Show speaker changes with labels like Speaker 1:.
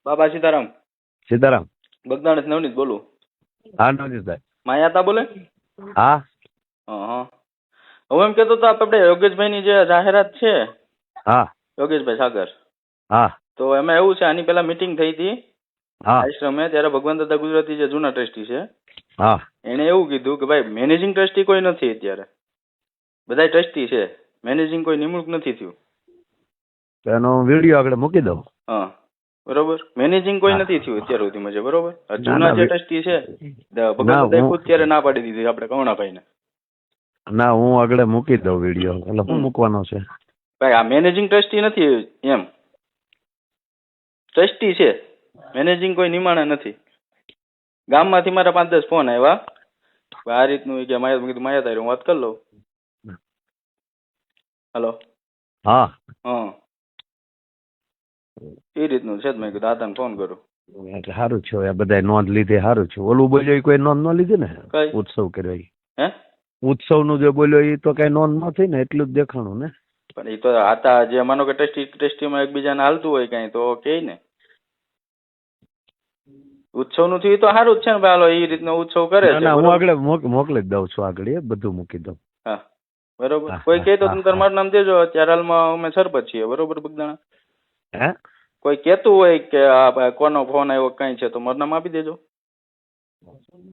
Speaker 1: બાબા સીતારામ.
Speaker 2: સીતારામ.
Speaker 1: બગદાણ નવનીત બોલું.
Speaker 2: હા નવનીતભાઈ.
Speaker 1: માયાતા બોલે?
Speaker 2: હા
Speaker 1: હા. હું એમ કહેતો હતો આપણે યોગેશભાઈની જે જાહેરાત છે,
Speaker 2: હા
Speaker 1: યોગેશભાઈ સાગર,
Speaker 2: હા
Speaker 1: તો એમાં એવું છે, આની પેલા મીટિંગ થઈ હતી
Speaker 2: હા
Speaker 1: આશ્રમે, ત્યારે ભગવાન દાદા ગુજરાતી જે જૂના ટ્રસ્ટી છે
Speaker 2: હા
Speaker 1: એને એવું કીધું કે ભાઈ મેનેજિંગ ટ્રસ્ટી કોઈ નથી અત્યારે, બધા ટ્રસ્ટી છે, મેનેજિંગ કોઈ નિમણૂક નથી થયું.
Speaker 2: તો એનો વિડીયો આગળ મૂકી દઉં.
Speaker 1: હા બરોબર, મેનેજિંગ કોઈ નથી થયું અત્યાર સુધીમાં છે. બરોબર, જૂના જે ટ્રસ્ટી છે ભગવાન દાદાએ ખુદ ત્યારે ના પાડી દીધી આપણે કવણાભાઈને.
Speaker 2: ના હું આગળ મૂકી દઉં વિડીયો. એટલે શું મૂકવાનો છે
Speaker 1: ભાઈ? આ મેનેજિંગ ટ્રસ્ટી નથી એમ, ટ્રસ્ટી છે, મેનેજિંગ કોઈ નિમાણા નથી. ગામમાંથી મારા 5-10 ફોન આવ્યા આ રીતનું કે માયા તારી હું વાત કરી લઉં. હલો.
Speaker 2: હા
Speaker 1: હા એ રીતનું છે. મેં કીધું દાદાને ફોન કરું.
Speaker 2: એટલે સારું છે. આ બધા નોંધ લીધી, સારું છે. ઓલું બોલ્યો કોઈ નોંધ ન લીધી ને?
Speaker 1: કઈ
Speaker 2: ઉત્સવ કર્યો
Speaker 1: હે?
Speaker 2: ઉત્સવ નું જે બોલ્યો એ તો કઈ નોંધ ન થઈ ને, એટલું જ દેખાણું ને.
Speaker 1: પણ એ તો હતા જે માનો કે ટ્રસ્ટીમાં એકબીજાને હાલતું હોય કઈ તો કે ને. ઉત્સવ નું થયું તો સારું જ છે ને ભાઈ. હાલો એ રીતનો ઉત્સવ કરે છે.
Speaker 2: હું આગળ મોકલી જ દઉં છું. આગળ બધું મૂકી દઉં.
Speaker 1: હા બરોબર. કોઈ કહે તો તમે તમારું નામ દેજો. અત્યારે હાલમાં અમે સરપંચ છીએ. બરોબર બગદાણા.
Speaker 2: હે?
Speaker 1: કોઈ કહેતું હોય કે આ કોનો ફોન આવ્યો કઈ છે તો મારું નામ આપી દેજો.